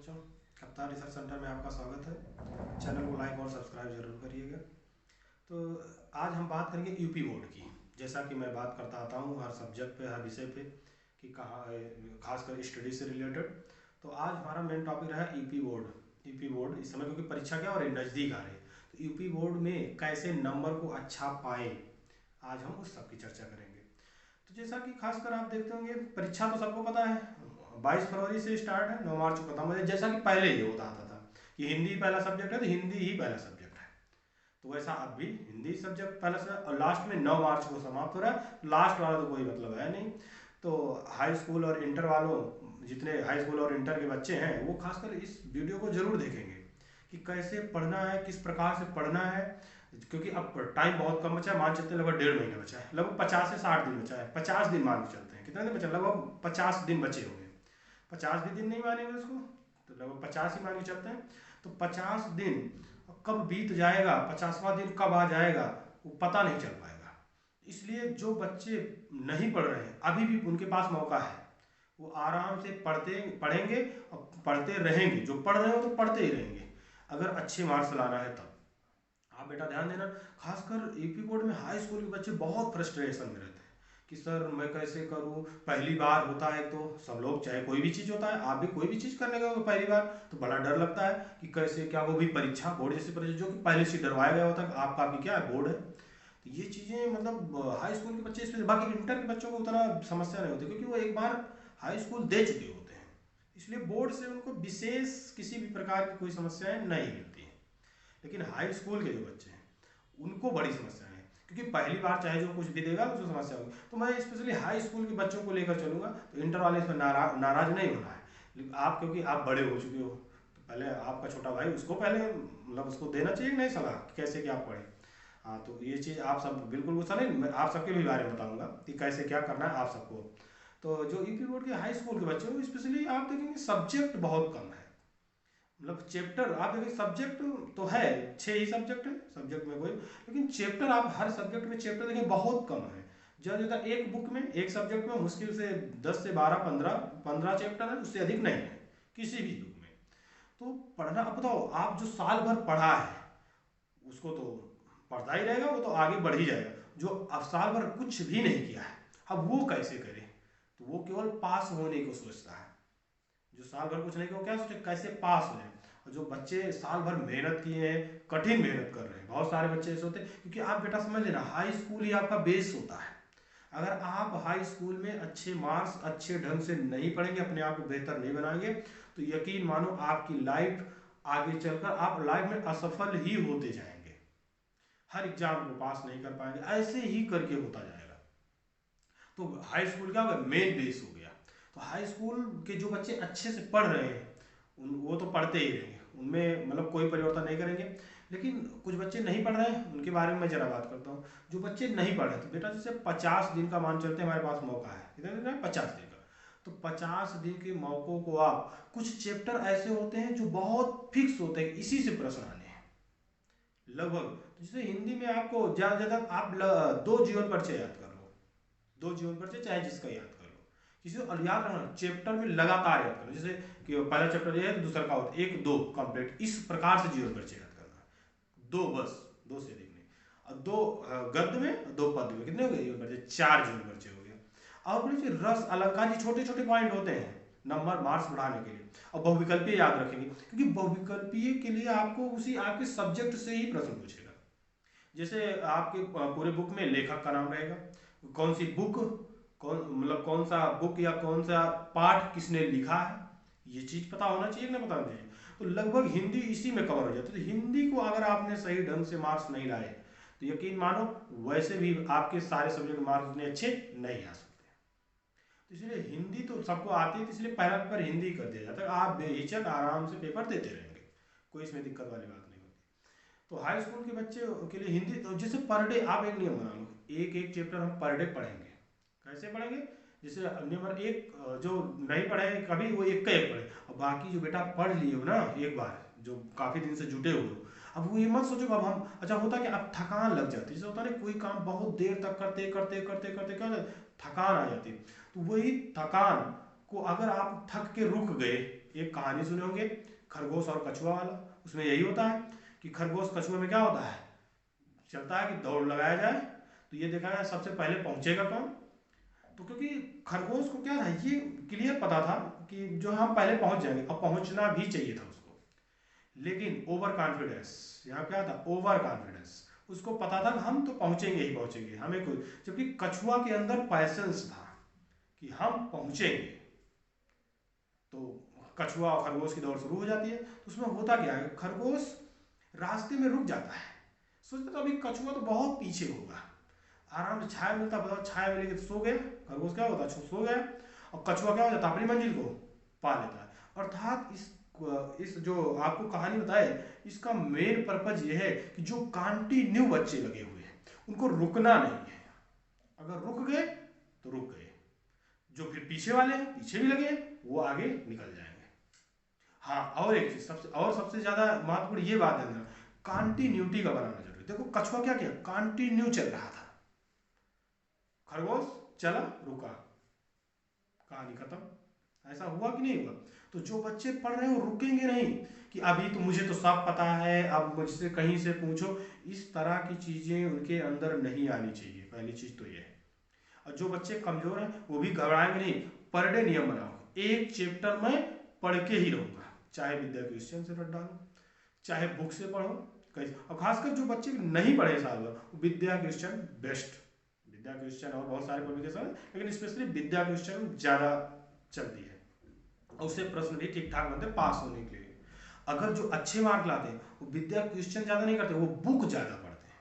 बच्चों, कप्तान research centre में आपका स्वागत है। चैनल को लाइक और सब्सक्राइब जरूर करिएगा। तो आज हम बात करेंगे यूपी बोर्ड की। जैसा कि मैं बात करता आता हूँ हर सब्जेक्ट पे, हर विषय पे कि कहाँ, खासकर स्टडी से रिलेटेड। तो आज हमारा मेन टॉपिक रहा यूपी बोर्ड। यूपी बोर्ड इस समय क्योंकि परीक्षा क्या और नज़दीक आ रही है, तो यूपी बोर्ड में कैसे नंबर को अच्छा पाए, आज हम उस सब की चर्चा करेंगे। तो जैसा कि खासकर आप देखते होंगे, परीक्षा तो सबको पता है 22 फरवरी से स्टार्ट है, 9 मार्च को खत्म हो जाए। जैसा कि पहले ये होता आता था कि हिंदी पहला सब्जेक्ट है तो हिंदी ही पहला सब्जेक्ट है, तो वैसा अब भी हिंदी सब्जेक्ट पहला सब्जेक्ट, और लास्ट में 9 मार्च को समाप्त हो रहा है। लास्ट वाला तो कोई मतलब है नहीं। तो हाई स्कूल और इंटर वालों, जितने हाई स्कूल और इंटर के बच्चे हैं, वो खासकर इस वीडियो को जरूर देखेंगे कि कैसे पढ़ना है, किस प्रकार से पढ़ना है। क्योंकि अब टाइम बहुत कम बचा है, मान चलते हैं लगभग 1.5 महीना बचा है, लगभग 50 से 60 दिन बचा है। 50 दिन मान के चलते हैं, कितने दिन बचे, लगभग 50 दिन बचे होंगे। 50 भी दिन नहीं मानेंगे उसको, तो लगभग 50 ही मान के चलते हैं। तो 50 दिन कब बीत जाएगा, 50वां दिन कब आ जाएगा, वो पता नहीं चल पाएगा। इसलिए जो बच्चे नहीं पढ़ रहे हैं, अभी भी उनके पास मौका है, वो आराम से पढ़ेंगे और पढ़ते रहेंगे। जो पढ़ रहे हो तो पढ़ते ही रहेंगे, अगर अच्छे मार्क्स लाना है तब। आप बेटा ध्यान देना, खासकर यूपी बोर्ड में हाई स्कूल के बच्चे बहुत फ्रस्ट्रेशन में रहते हैं कि सर मैं कैसे करूं। पहली बार होता है तो सब लोग, चाहे कोई भी चीज़ होता है, आप भी कोई भी चीज़ करने गए पहली बार तो बड़ा डर लगता है कि कैसे क्या, वो भी परीक्षा, बोर्ड जैसी परीक्षा जो कि पहले से डरवाया गया होता है। आपका भी क्या है, बोर्ड है। तो ये चीज़ें मतलब हाई स्कूल के बच्चे इसमें, बाकी इंटर के बच्चों को उतना समस्या नहीं होती क्योंकि वो एक बार हाई स्कूल दे चुके होते हैं। इसलिए बोर्ड से उनको विशेष किसी भी प्रकार की कोई समस्याएं नहीं मिलती हैं। लेकिन हाई स्कूल के जो बच्चे हैं उनको बड़ी समस्या है, क्योंकि पहली बार चाहे जो कुछ भी देगा उसको समस्या होगी। तो मैं स्पेशली हाई स्कूल के बच्चों को लेकर चलूंगा, तो इंटर वाले इसमें नाराज नहीं होना है। लेकिन आप, क्योंकि आप बड़े हो चुके हो, तो पहले आपका छोटा भाई, उसको पहले मतलब उसको देना चाहिए नहीं सलाह कि कैसे क्या पढ़े। हाँ, तो ये चीज़ आप सब बिल्कुल गुस्सा नहीं, मैं आप सबके भी बारे में बताऊंगा कि कैसे क्या करना है आप सबको। तो जो यूपी बोर्ड के हाई स्कूल के बच्चे हैं, स्पेशली आप देखेंगे सब्जेक्ट बहुत कम है। मतलब चैप्टर आप देखिए, सब्जेक्ट तो है, 6 ही सब्जेक्ट है सब्जेक्ट में कोई, लेकिन चैप्टर आप हर सब्जेक्ट में चैप्टर देखिए बहुत कम है। ज़्यादा ज़्यादा एक बुक में, एक सब्जेक्ट में मुश्किल से 10 से 12, 15 चैप्टर है, उससे अधिक नहीं है किसी भी बुक में। तो पढ़ना, अब बताओ, आप जो साल भर पढ़ा है उसको तो पढ़ता ही रहेगा, वो तो आगे बढ़ ही जाएगा। जो अब साल भर कुछ भी नहीं किया है, अब वो कैसे करे, तो वो केवल पास होने को सोचता है। जो साल भर कुछ नहीं किया वो क्या सोचे, कैसे पास हो जाए। और जो बच्चे साल भर मेहनत किए हैं, कठिन मेहनत कर रहे हैं, बहुत सारे बच्चे ऐसे होते हैं। क्योंकि आप बेटा समझ लेना, हाई स्कूल ही आपका बेस होता है। अगर आप हाई स्कूल में अच्छे मार्क्स, अच्छे ढंग से नहीं पढ़ेंगे, अपने आप को बेहतर नहीं बनाएंगे, तो यकीन मानो आपकी लाइफ आगे चलकर आप लाइफ में असफल ही होते जाएंगे। हर एग्जाम को पास नहीं कर पाएंगे, ऐसे ही करके होता जाएगा। तो हाई स्कूल क्या होगा, मेन बेस हो गया। तो हाई स्कूल के जो बच्चे अच्छे से पढ़ रहे हैं, वो तो पढ़ते ही रहेंगे, उनमें मतलब कोई परिवर्तन नहीं करेंगे। लेकिन कुछ बच्चे नहीं पढ़ रहे हैं, उनके बारे में मैं जरा बात करता हूँ। जो बच्चे नहीं पढ़ रहे, तो बेटा जैसे 50 दिन का मान चलते हैं हमारे पास मौका है, कितने दिन का, 50 दिन का। तो 50 दिन के मौकों को आप, कुछ चैप्टर ऐसे होते हैं जो बहुत फिक्स होते हैं, इसी से प्रश्न आने हैं लगभग। तो जैसे हिंदी में आपको ज़्यादा से ज़्यादा आप 2 जीवन परिचय याद कर लो, 2 जीवन परिचय चाहे जिसका याद कर लो, किसी को याद रखना, चैप्टर में लगातार याद करना। जैसे कि पहला चैप्टर ये है तो दूसरा का होता है, 1 2 कंप्लीट, इस प्रकार से जीवन परिचय याद करना। दो बस, दो से अधिक नहीं। और 2 गद्य में, 2 पद्य में, कितने हो गए जीवन परिचय, 4 जीवन परिचय हो गया। और बोलिए रस अलंकार, ये छोटे छोटे पॉइंट होते हैं नंबर मार्क्स बढ़ाने के लिए। और बहुविकल्पीय याद रखेंगे, क्योंकि बहुविकल्पीय के लिए आपको उसी आपके सब्जेक्ट से ही प्रश्न पूछेगा। जैसे आपके पूरे बुक में लेखक का नाम रहेगा, कौन सी बुक, कौन मतलब कौन सा बुक या कौन सा पाठ किसने लिखा है, ये चीज पता होना चाहिए कि नहीं पता होना चाहिए। तो लगभग हिंदी इसी में कवर हो जाती है। तो हिंदी को अगर आपने सही ढंग से मार्क्स नहीं लाए, तो यकीन मानो वैसे भी आपके सारे सब्जेक्ट मार्क्स उतने अच्छे नहीं आ सकते। तो इसलिए हिंदी तो सबको आती है, तो इसलिए पहला पेपर हिंदी कर दिया जाता है। आप बेहिचक आराम से पेपर देते रहेंगे, कोई इसमें दिक्कत वाली बात नहीं होती। तो हाई स्कूल के बच्चे के लिए हिंदी, तो जैसे पर डे आप एक नियम बना लो, एक एक चैप्टर हम पर डे पढ़ेंगे। कैसे पढ़ेंगे, जैसे नंबर 1 जो नहीं पढ़े हैं कभी, वो एक का एक पढ़े, और बाकी जो बेटा पढ़ लिए हो ना एक बार, जो काफ़ी दिन से जुटे हुए हो, अब वो ये मत सोचो अब हम, अच्छा होता कि अब थकान लग जाती है, जैसे होता है कोई काम बहुत देर तक करते करते करते करते क्या थकान आ जाती है। तो वही थकान को अगर आप थक के रुक गए, एक कहानी सुने होंगे खरगोश और कछुआ वाला। उसमें यही होता है कि खरगोश कछुआ में क्या होता है, चलता है कि दौड़ लगाया जाए तो ये देखा जाए सबसे पहले पहुंचेगा कौन। तो क्योंकि खरगोश को क्या था, ये क्लियर पता था कि जो हम पहले पहुंच जाएंगे, अब पहुंचना भी चाहिए था उसको, लेकिन ओवर कॉन्फिडेंस, यहाँ क्या था, ओवर कॉन्फिडेंस। उसको पता था कि हम तो पहुंचेंगे ही पहुंचेंगे, हमें कोई, जबकि कछुआ के अंदर पैसेंस था कि हम पहुंचेंगे। तो कछुआ और खरगोश की दौड़ शुरू हो जाती है। तो उसमें होता क्या है, खरगोश रास्ते में रुक जाता है, सोचता तो अभी कछुआ तो बहुत पीछे होगा, आराम से छाया मिलता, बताओ छाया मिलेगी तो सो गया खरगोश, क्या होता है सो गया, और कछुआ क्या हो जाता है अपनी मंजिल को पा लेता है। अर्थात इस जो आपको कहानी बताए, इसका मेन पर्पज ये है कि जो कंटिन्यू बच्चे लगे हुए हैं उनको रुकना नहीं है, अगर रुक गए तो रुक गए, जो फिर पीछे वाले हैं पीछे भी लगे वो आगे निकल जाएंगे। हाँ, और एक चीज सबसे ज्यादा महत्वपूर्ण ये बात है ना, कंटिन्यूटी का बनाना जरूरी। देखो कछुआ क्या किया, कंटिन्यू चल रहा था, खरगोश चला रुका, कहानी खत्म। ऐसा हुआ कि नहीं हुआ। तो जो बच्चे पढ़ रहे हैं वो रुकेंगे नहीं कि अभी तो मुझे तो सब पता है, अब मुझसे कहीं से पूछो, इस तरह की चीजें उनके अंदर नहीं आनी चाहिए, पहली चीज तो ये है। और जो बच्चे कमजोर हैं वो भी घबराएंगे नहीं, पर डे नियम बनाओ, एक चैप्टर में पढ़ के ही रहूंगा, चाहे विद्या क्रिश्चियन से पढ़ डालो, चाहे बुक से पढ़ो, कैसे। और खासकर जो बच्चे नहीं पढ़े साल भर, विद्या क्रिश्चियन बेस्ट, विद्या क्रिश्चियन और बहुत सारे पब्लिकेशन है, लेकिन स्पेशली विद्या क्रिश्चियन ज़्यादा चलती है, और उससे प्रश्न भी ठीक ठाक बनते पास होने के लिए। अगर जो अच्छे मार्क लाते हैं वो विद्या क्रिश्चियन ज़्यादा नहीं करते, वो बुक ज़्यादा पढ़ते हैं।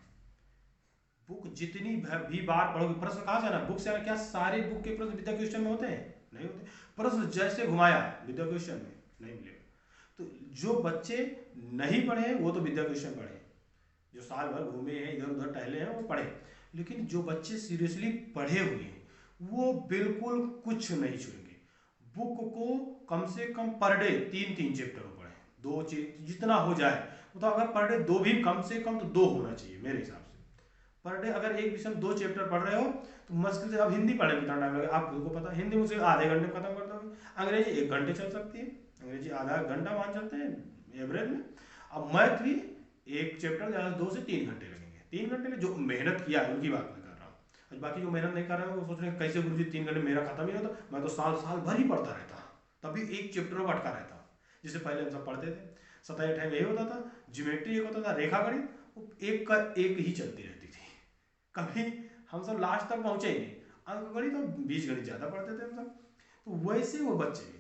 बुक जितनी भी बार पढ़ोगे, प्रश्न कहाँ से आना, बुक से आना। क्या सारे बुक के प्रश्न विद्या क्रिश्चियन में होते हैं, नहीं होते। प्रश्न जैसे घुमाया विद्या क्रिश्चियन में नहीं मिलेगा। तो जो बच्चे नहीं पढ़े हैं वो तो विद्या क्रिश्चियन पढ़े, जो साल भर घूमे हैं इधर उधर टहले हैं वो पढ़े, लेकिन जो बच्चे सीरियसली पढ़े हुए हैं वो बिल्कुल कुछ नहीं छुएंगे। बुक को कम से कम पर डे 3-3 चैप्टर पढ़े, 2 जितना हो जाए, तो अगर पर डे 2 भी, कम से कम तो 2 होना चाहिए मेरे हिसाब से पर डे। अगर एक विषय में 2 चैप्टर पढ़ रहे हो तो मुश्किल से, अब हिंदी पढ़ने में कितना टाइम लगेगा आपको पता, हिंदी मुझे आधे घंटे में खत्म कर दोगे, अंग्रेजी 1 घंटे चल सकती है, अंग्रेजी आधा घंटा मान सकते हैं एवरेज में। अब मैथ भी एक चैप्टर ज़्यादा 2 से 3 घंटे लगेंगे, 3 घंटे में जो मेहनत किया है उनकी बात मैं कर रहा हूँ। बाकी जो मेहनत नहीं कर रहे हैं वो सोच रहे हैं कैसे गुरुजी 3 घंटे मेरा खत्म ही होता, मैं तो साल भर ही पढ़ता रहता, तभी एक चैप्टर में अटका रहता। जिससे पहले हम सब पढ़ते थे 27 में यही होता था, ज्योमेट्री एक होता था, रेखा गणित एक का एक ही चलती रहती थी, कभी हम सब लास्ट तक पहुंचे ही नहीं। अंक गणित और बीज गणित ज़्यादा पढ़ते थे हम सब। तो वैसे वो बच्चे भी,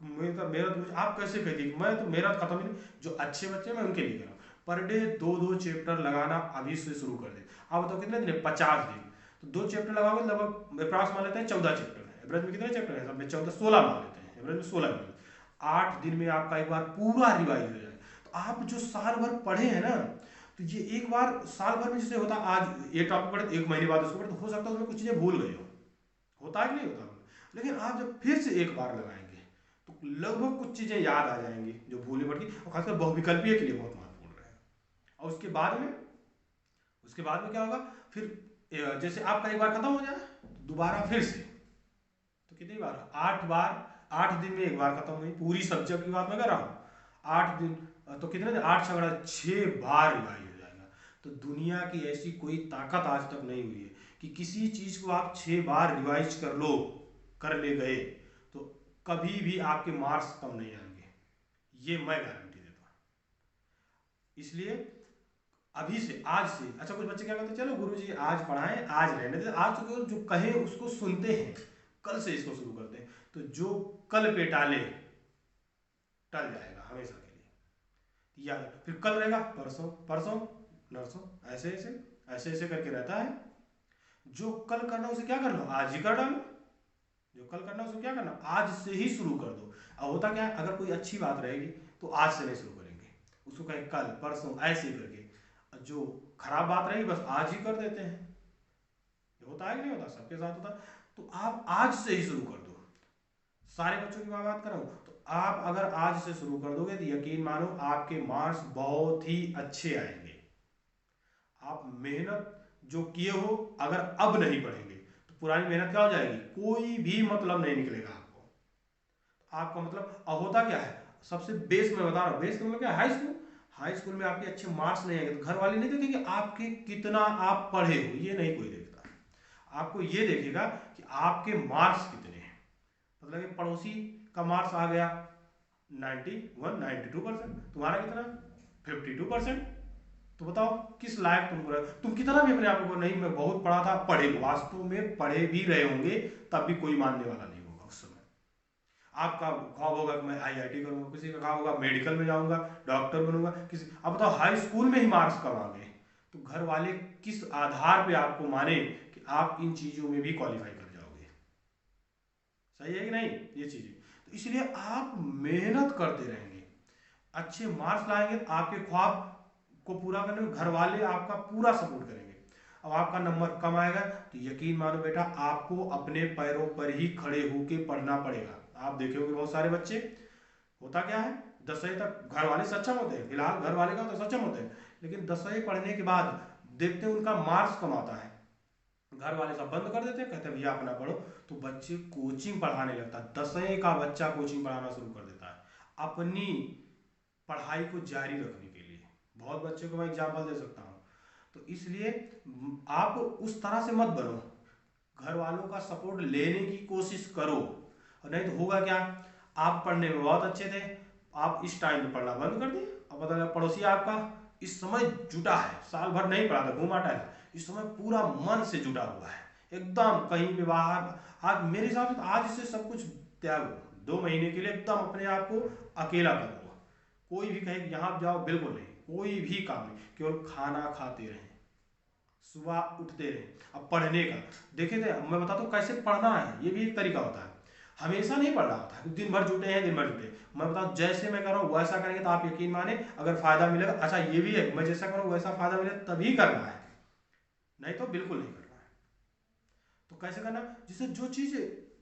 मेरा आप कैसे कहती मैं तो मेरा खत्म ही नहीं, जो अच्छे बच्चे मैं उनके लिए कर रहा हूँ। पर डे 2-2 चैप्टर लगाना अभी से शुरू कर दे। आप बताओ कितने दिन, 50 दिन, तो 2 चैप्टर लगाओगे लगभग अप्रॉक्स मान लेते हैं 14 चैप्टर है, एवरेज में कितने चैप्टर है, सब में 14, 16 मान लेते हैं, एवरेज में 16 मान, 8 दिन में आपका एक बार पूरा रिवाइज हो जाए। तो आप जो साल भर पढ़े हैं ना, तो ये एक बार साल भर में जैसे होता, आज ये टॉपिक पढ़े 1 महीने बाद उसको पढ़े, तो हो सकता है उसमें कुछ चीज़ें भूल गए हो, होता है कि नहीं होता। लेकिन आप जब फिर से एक बार लगाएंगे तो लगभग कुछ चीज़ें याद आ जाएंगी जो भूली पड़ गई, और खासकर बहुविकल्पीय के लिए बहुत महत्वपूर्ण रहेगा। और उसके बाद में क्या होगा, फिर जैसे आपका एक बार खत्म हो जाए तो दोबारा फिर से, तो कितनी बार, 8 बार, 8 दिन में एक बार खत्म हुई पूरी सब्जेक्ट की बात मैं कर रहा हूँ, 8 दिन, तो कितने दिन, 8 छगड़ा 6 बार रिवाइज हो जाएगा। तो दुनिया की ऐसी कोई ताकत आज तक नहीं हुई है कि किसी चीज़ को आप 6 बार रिवाइज कर ले गए तो कभी भी आपके मार्क्स कम नहीं आएंगे, ये मैं गारंटी देता हूँ। इसलिए अभी से, आज से, अच्छा कुछ बच्चे क्या कहते हैं, चलो गुरुजी आज पढ़ाएं, आज रहने दें, आज तो जो कहे उसको सुनते हैं, कल से इसको शुरू करते हैं, तो जो कल पे टाले टल जाएगा हमेशा के लिए, याद। फिर कल रहेगा परसों, परसों नरसों, ऐसे ऐसे ऐसे ऐसे करके रहता है। जो कल करना उसे क्या करना, आज ही कर डालो, जो कल करना उसे क्या करना, आज से ही शुरू कर दो। अब होता क्या है, अगर कोई अच्छी बात रहेगी तो आज से नहीं शुरू करेंगे, उसको कहें कल परसों ऐसे ही करके, जो खराब बात रहेगी बस आज ही कर देते हैं। ये होता है कि नहीं होता, सबके साथ होता। तो आप आज से ही शुरू कर दो, सारे बच्चों की मैं बात कर रहा हूँ। तो आप अगर आज से शुरू कर दोगे तो यकीन मानो आपके मार्क्स बहुत ही अच्छे आएंगे। आप मेहनत जो किए हो अगर अब नहीं पढ़ेंगे तो पुरानी मेहनत क्या हो जाएगी, कोई भी मतलब नहीं निकलेगा आपको। आपका मतलब अब होता क्या है, सबसे बेस में बता रहा हूँ, बेस का मतलब क्या है, हाई स्कूल। हाई स्कूल में आपके अच्छे मार्क्स नहीं आएंगे तो घर वाले नहीं देखेंगे आपके कितना आप पढ़े हो, ये नहीं कोई देखता। आपको ये देखेगा कि आपके मार्क्स कितने हैं। मतलब कि पड़ोसी का मार्क्स आ गया 91 92%, तुम्हारा कितना 52%, तो बताओ किस लायक तुम रहे। तुम कितना भी अपने आप को नहीं मैं बहुत पढ़ा था, पढ़े, वास्तव में पढ़े भी रहे होंगे तब भी कोई मानने वाला नहीं होगा उस समय। आपका ख्वाब होगा कि मैं आईआईटी करूंगा, किसी का ख्वाब होगा मेडिकल में जाऊंगा, डॉक्टर बनूंगा, किसी, अब बताओ हाई स्कूल में ही मार्क्स कम आ गए तो घर वाले किस आधार पे आपको माने कि आप इन चीजों में भी क्वालिफाई कर जाओगे। सही है कि नहीं ये चीजें। तो इसलिए आप मेहनत करते रहेंगे, अच्छे मार्क्स लाएंगे, आपके ख्वाब को पूरा करने में घर वाले आपका पूरा सपोर्ट करेंगे। अब आपका नंबर कम आएगा तो यकीन मानो बेटा आपको अपने पैरों पर ही खड़े होकर पढ़ना पड़ेगा। आप देखे बहुत सारे बच्चे, होता क्या है 10वीं तक घर वाले सक्षम होते हैं, फिलहाल घर वाले का तो सक्षम होते हैं, लेकिन 10वीं पढ़ने के बाद देखते हैं उनका मार्क्स कम आता है, घर वाले सब बंद कर देते हैं, कहते हैं भैया अपना पढ़ो। तो बच्चे कोचिंग पढ़ाने लगता है, 10वीं का बच्चा कोचिंग पढ़ाना शुरू कर देता है अपनी पढ़ाई को जारी रखने के लिए। बहुत बच्चों को मैं एग्जाम्पल दे सकता हूँ। तो इसलिए आप उस तरह से मत बनो, घर वालों का सपोर्ट लेने की कोशिश करो, और नहीं तो होगा क्या, आप पढ़ने में बहुत अच्छे थे, आप इस टाइम में पढ़ना बंद कर दिए, अब पता लगा पड़ोसी आपका इस समय जुटा है, साल भर नहीं पढ़ा था घूमा टहला, इस समय पूरा मन से जुटा हुआ है एकदम, कहीं भी बाहर। आज मेरे हिसाब से तो आज से सब कुछ त्यागो, 2 महीने के लिए एकदम अपने आप को अकेला कर लो। कोई भी कहे कि यहाँ जाओ, बिल्कुल नहीं, कोई भी काम नहीं, केवल खाना खाते रहें, सुबह उठते रहे। अब पढ़ने का देखे थे, मैं बताता हूँ कैसे पढ़ना है, ये भी एक तरीका होता है। हमेशा नहीं पढ़ना होता है, दिन भर जुटे हैं दिन भर जुटे, मैं बताऊँ जैसे मैं कर रहा हूँ वैसा करेंगे तो आप यकीन माने अगर फायदा मिलेगा। अच्छा ये भी है, मैं जैसा करूँ वैसा फायदा मिले तभी करना है, नहीं तो बिल्कुल नहीं करना है। तो कैसे करना, जिससे जो चीज़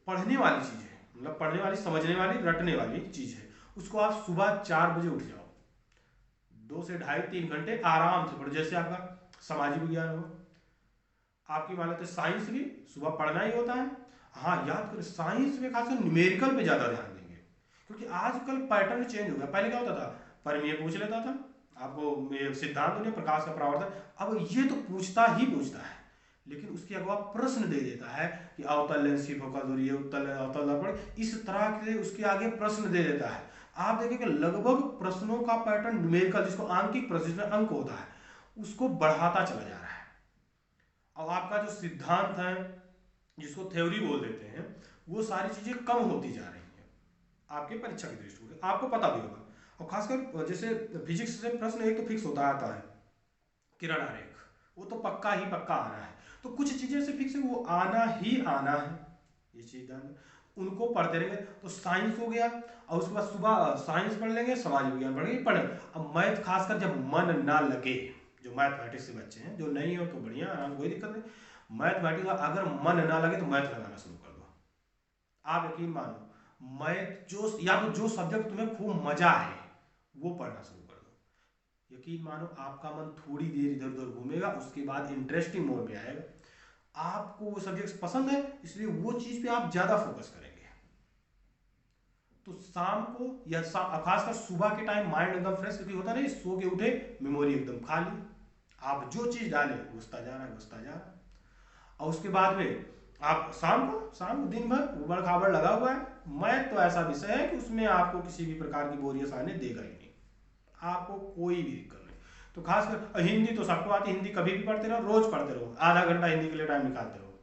पढ़ने वाली चीज़ है, मतलब पढ़ने वाली, समझने वाली, रटने वाली चीज़ है, उसको आप सुबह 4 बजे उठ जाओ, 2 से ढाई 3 घंटे आराम से पढ़ो। जैसे आपका सामाजिक विज्ञान हो, आपकी मान लेते साइंस भी सुबह पढ़ना ही होता है। हाँ याद करो, साइंस में खासकर न्यूमेरिकल पे ज़्यादा ध्यान देंगे, क्योंकि आजकल पैटर्न चेंज हो गया। पहले क्या होता था, परिमेय पूछ लेता था आपको, सिद्धांत दुनिया प्रकाश का परावर्तन, अब ये तो पूछता ही पूछता है, लेकिन उसके अगवा प्रश्न दे देता है कि अवतल लेंस की फोकल दूरी है, उत्तल अवतल दर्पण, इस तरह के उसके आगे प्रश्न दे देता है। आप देखेंगे लगभग प्रश्नों का पैटर्न न्यूमेरिकल, जिसको आंकिक प्रश्न, जिसमें अंक होता है, उसको बढ़ाता चला जा रहा है। अब आपका जो सिद्धांत है, जिसको थ्योरी बोल देते हैं, वो सारी चीजें कम होती जा रही हैं आपके परीक्षा के दृष्टिकोण से, आपको पता भी होगा। और खासकर जैसे फिजिक्स से प्रश्न एक तो फिक्स होता आता है, किरण आरेख, वो तो पक्का ही पक्का आना है। तो कुछ चीजें से फिक्स है, वो आना ही आना है, ये चीज ध्यान, उनको पढ़ते रहेंगे। तो साइंस हो गया, और उसके बाद सुबह साइंस पढ़ लेंगे, समाज विज्ञान पढ़ेंगे, पढ़े। अब मैथ खासकर जब मन ना लगे, जो मैथमेटिक्स से बच्चे हैं, जो नहीं हो तो बढ़िया, आराम, कोई दिक्कत नहीं। मैथमेटिक्स अगर मन ना लगे तो मैथ लगाना शुरू कर दो। आप यकीन मानो मैथ जो, या तो जो सब्जेक्ट तुम्हें खूब मजा आए वो पढ़ना शुरू कर दो। यकीन मानो आपका मन थोड़ी देर इधर उधर घूमेगा, उसके बाद इंटरेस्टिंग मोड में आएगा, आपको वो सब्जेक्ट पसंद है, इसलिए वो चीज पे आप ज्यादा फोकस करेंगे। तो शाम को या खासकर सुबह के टाइम माइंड एकदम फ्रेश, क्योंकि होता नहीं, सो के उठे मेमोरी एकदम खाली, आप जो चीज डाले घुसता जा रहा है घुसता जा रहा है। और उसके बाद में आप शाम को दिन भर उबड़ खाबड़ लगा हुआ है। मैथ तो ऐसा विषय है कि उसमें आपको किसी भी प्रकार की बोरियत आने देगा ही नहीं, आपको कोई भी दिक्कत नहीं। तो खासकर हिंदी तो सबको आती है, हिंदी कभी भी पढ़ते रहो, रोज पढ़ते रहो, आधा घंटा हिंदी के लिए टाइम निकालते रहो।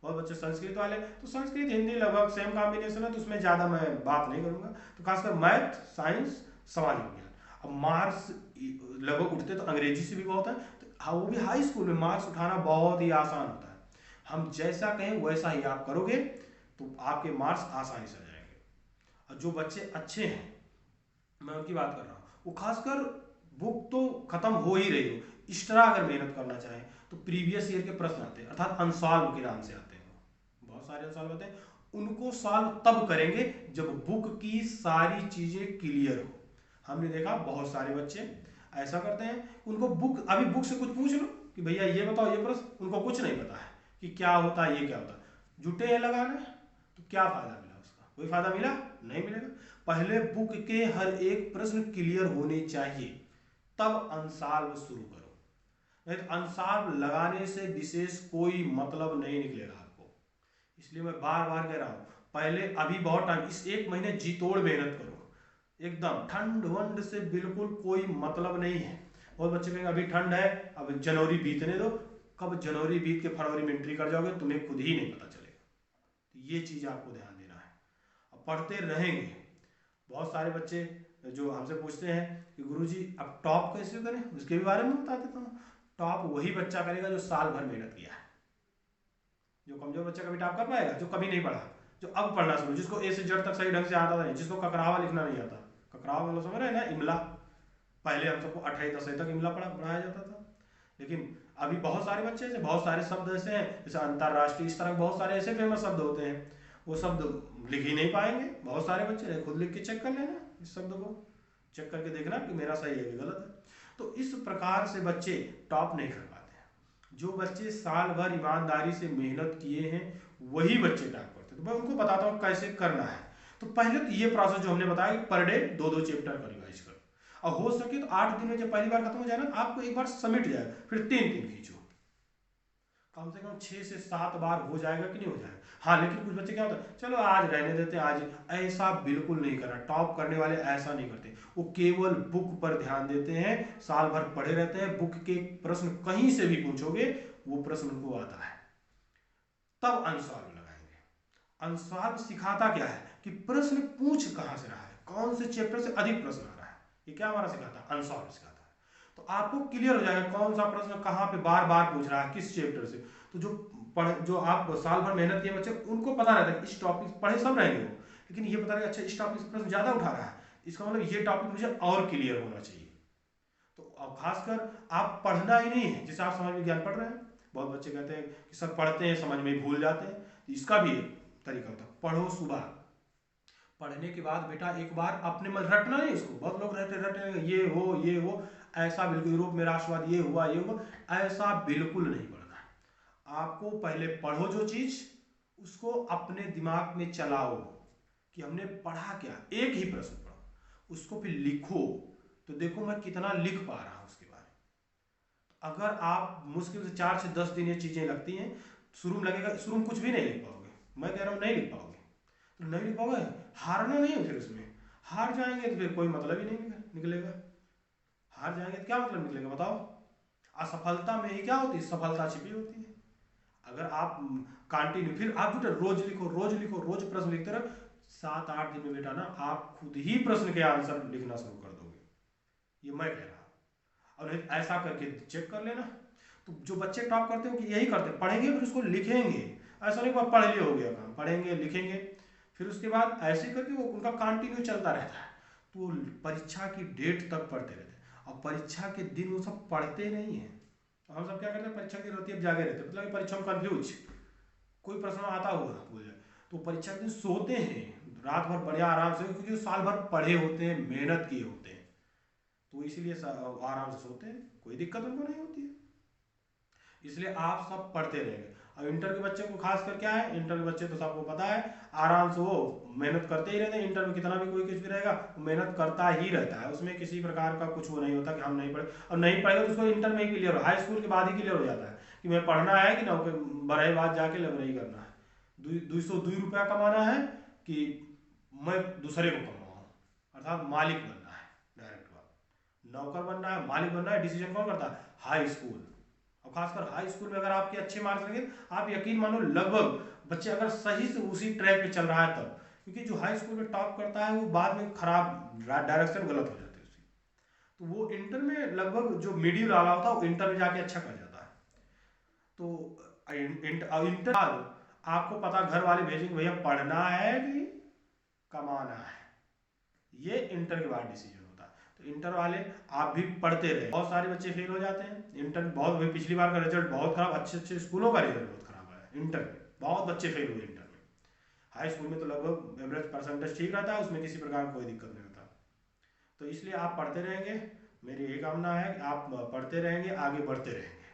बहुत बच्चे संस्कृत वाले, तो संस्कृत हिंदी लगभग सेम कॉम्बिनेशन है, तो उसमें ज़्यादा मैं बात नहीं करूँगा। तो खासकर मैथ, साइंस, समाज विज्ञान। अब मार्क्स लगभग उठते तो अंग्रेजी से भी बहुत है, तो हाँ वो भी हाई स्कूल में मार्क्स उठाना बहुत ही आसान होता है। हम जैसा कहें वैसा ही आप करोगे तो आपके मार्क्स आसानी से आ जाएंगे। और जो बच्चे अच्छे हैं, मैं उनकी बात कर रहा हूँ, वो खासकर बुक तो खत्म हो ही रही हो, एक्स्ट्रा अगर मेहनत करना चाहे तो प्रीवियस ईयर के प्रश्न आते हैं, अर्थात अनसॉल्व के नाम से आते हैं, बहुत सारे अनसॉल्व होते हैं, उनको सॉल्व तब करेंगे जब बुक की सारी चीजें क्लियर हो। हमने देखा बहुत सारे बच्चे ऐसा करते हैं, उनको बुक, अभी बुक से कुछ पूछ लो कि भैया ये बताओ ये प्रश्न, उनको कुछ नहीं पता है कि क्या होता है, ये क्या होता है, जुटे हैं लगाना, तो क्या फायदा मिला उसका। कोई फायदा मिला? नहीं मिलेगा। पहले बुक के हर एक प्रश्न क्लियर होने चाहिए, तब अनसॉल्व शुरू करो। नहीं तो अनसॉल्व लगाने से विशेष कोई मतलब नहीं निकलेगा आपको। इसलिए मैं बार बार कह रहा हूँ, पहले अभी बहुत टाइम, इस 1 महीने जी तोड़ मेहनत करो, एकदम ठंड वंड से बिल्कुल कोई मतलब नहीं है। बहुत बच्चे कहेंगे अभी ठंड है, अब जनवरी बीतने दो। कब जनवरी बीत के फरवरी में एंट्री कर जाओगे तुम्हें खुद ही नहीं पता चलेगा। तो ये चीज़ आपको ध्यान देना है। अब पढ़ते रहेंगे। बहुत सारे बच्चे जो हमसे पूछते हैं कि गुरुजी अब टॉप कैसे करें, उसके भी बारे में बता देता हूँ। टॉप वही बच्चा करेगा जो साल भर मेहनत किया है। जो कमजोर बच्चा कभी टॉप कर पाएगा? जो कभी नहीं पढ़ा, जो अब पढ़ना शुरू, जिसको ए से जेड तक सही ढंग से आता नहीं, जिसको ककरावा लिखना नहीं आता। ककरावा मतलब समझ रहे हैं ना, इमला। पहले हम सबको 8वीं 10वीं तक इमला पढ़ाया जाता था, लेकिन अभी बहुत सारे बच्चे ऐसे, बहुत सारे शब्द ऐसे हैं, जैसे अंतरराष्ट्रीय, इस तरह बहुत सारे ऐसे फेमस शब्द होते हैं, वो शब्द लिख ही नहीं पाएंगे बहुत सारे बच्चे। खुद लिख के चेक कर लेना, इस शब्द को चेक करके देखना कि मेरा सही है कि गलत है। तो इस प्रकार से बच्चे टॉप नहीं कर पाते हैं। जो बच्चे साल भर ईमानदारी से मेहनत किए हैं वही बच्चे टॉप करते हैं। तो मैं उनको बताता हूँ कैसे करना है। तो पहले तो ये प्रोसेस जो हमने बताया, पर डे 2-2 चैप्टर का रिवाइज करो, और हो सके तो 8 दिन में जब पहली बार खत्म हो जाए ना, आपको एक बार समिट जाए, फिर 3 दिन खींचो, कम से कम 6 से 7 बार हो जाएगा कि नहीं हो जाएगा। हाँ, लेकिन कुछ बच्चे क्या होता है, चलो आज रहने देते हैं, आज ऐसा बिल्कुल नहीं करना। टॉप करने वाले ऐसा नहीं करते, वो केवल बुक पर ध्यान देते हैं, साल भर पढ़े रहते हैं। बुक के प्रश्न कहीं से भी पूछोगे वो प्रश्न उनको आता है, तब अनसॉल्व लगाएंगे। अनसॉल्व सिखाता क्या है कि प्रश्न पूछ कहां से रहा है, कौन से चैप्टर से अधिक प्रश्न आ रहा है, ये क्या हमारा सिखाता है? अनसॉल्व सिखाता है। तो आपको क्लियर हो जाएगा कौन सा प्रश्न कहां पे बार बार पूछ रहा है, किस चैप्टर से। तो जो आप साल भर मेहनत किए बच्चे, उनको पता रहता है इस टॉपिक पढ़े सब रहेंगे वो, लेकिन ये पता रहेगा अच्छा इस टॉपिक से प्रश्न ज्यादा उठा रहा है, इसका मतलब ये टॉपिक मुझे और क्लियर होना चाहिए। तो अब खासकर आप पढ़ना ही नहीं है, जैसे आप समाज विज्ञान पढ़ रहे हैं, बहुत बच्चे कहते हैं कि सर पढ़ते हैं समझ में भूल जाते हैं। तो इसका भी एक तरीका होता है, पढ़ो सुबह, पढ़ने के बाद बेटा एक बार अपने मन रटना नहीं इसको। बहुत लोग रहते रटने ये हो ऐसा, बिल्कुल यूरोप में राष्ट्रवाद ये हुआ, ऐसा बिल्कुल नहीं पढ़ना है। आपको पहले पढ़ो जो चीज, उसको अपने दिमाग में चलाओ कि हमने पढ़ा क्या, एक ही प्रश्न पढ़ो, उसको फिर लिखो, तो देखो मैं कितना लिख पा रहा हूं उसके बारे में। अगर आप मुश्किल से 4 से 10 दिन ये चीजें लगती हैं, शुरू में लगेगा, शुरू में कुछ भी नहीं लिख पाओगे, मैं कह रहा हूं नहीं लिख पाओगे, तो नहीं लिख पाओगे, हारना नहीं है। फिर उसमें हार जाएंगे तो फिर कोई मतलब ही नहीं निकलेगा। हार जाएंगे तो क्या मतलब निकलेगा बताओ? असफलता में ही क्या होती है, सफलता छिपी होती है। अगर आप कंटिन्यू, फिर आप बेटा रोज लिखो, रोज लिखो, रोज प्रश्न लिखते रहो, 7-8 दिन में बेटा ना आप खुद ही प्रश्न के आंसर लिखना शुरू कर दोगे, ये मैं कह रहा हूं। और ऐसा करके चेक कर लेना। तो जो बच्चे टॉप करते हैं यही करते हैं, पढ़ेंगे फिर उसको लिखेंगे। ऐसा नहीं पढ़ लिया हो गया काम, पढ़ेंगे लिखेंगे, फिर उसके बाद ऐसे करके वो उनका कंटिन्यू चलता रहता है। तो परीक्षा की डेट तक पढ़ते रहते हैं, और परीक्षा के दिन वो सब पढ़ते नहीं है। तो हम सब क्या करते हैं, परीक्षा की होती है जागे रहते हैं, मतलब परीक्षा में कंफ्यूज, कोई प्रश्न आता हुआ भूल जाए, तो परीक्षा के दिन सोते हैं रात भर बढ़िया आराम से, क्योंकि साल भर पढ़े होते हैं, मेहनत किए होते हैं, तो इसीलिए आराम से सोते हैं, कोई दिक्कत उनको नहीं होती है। इसलिए आप सब पढ़ते रहेंगे। अब इंटर के बच्चे को खास कर क्या है, इंटर के बच्चे तो सबको पता है, आराम से वो मेहनत करते ही रहते हैं। इंटर में कितना भी कोई कुछ भी रहेगा, वो मेहनत करता ही रहता है, उसमें किसी प्रकार का कुछ वो नहीं होता कि हम नहीं पढ़े, और नहीं पढ़ेगा तो उसको इंटर में ही क्लियर हो, हाई स्कूल के बाद ही क्लियर हो जाता है कि मैं पढ़ना है कि ना, बड़े बाद जाके लबरई करना है, 202 रुपया कमाना है कि मैं दूसरे को कमाऊँ, अर्थात मालिक बनना है। डायरेक्ट बात, नौकर बनना है, मालिक बनना है, डिसीजन कौन करता है? High school. और खासकर हाई स्कूल में अगर आपके अच्छे मार्क्स लगे, आप यकीन मानो लगभग बच्चे अगर सही से उसी ट्रैक पे चल रहा है तब, क्योंकि जो हाई स्कूल में टॉप करता है वो बाद में खराब डायरेक्शन गलत हो जाती है उसकी, तो वो इंटर में लगभग जो मिडिल वाला होता है वो इंटर में जाके अच्छा कर जाता है। तो इंटर आपको पता, घर वाले भेजेंगे भैया पढ़ना है कि कमाना है, ये इंटर के बाद डिसीजन होता है। तो इंटर वाले आप भी पढ़ते रहे। बहुत सारे बच्चे फेल हो जाते हैं इंटर, बहुत पिछली बार का रिजल्ट बहुत खराब, अच्छे अच्छे स्कूलों का रिजल्ट बहुत खराब आया इंटर में, बहुत बच्चे फेल हुए इंटर में। हाई स्कूल में तो लगभग एवरेज परसेंटेज ठीक रहता है, उसमें किसी प्रकार कोई दिक्कत नहीं होता। तो इसलिए आप पढ़ते रहेंगे, मेरी यही कामना है कि आप पढ़ते रहेंगे, आगे बढ़ते रहेंगे।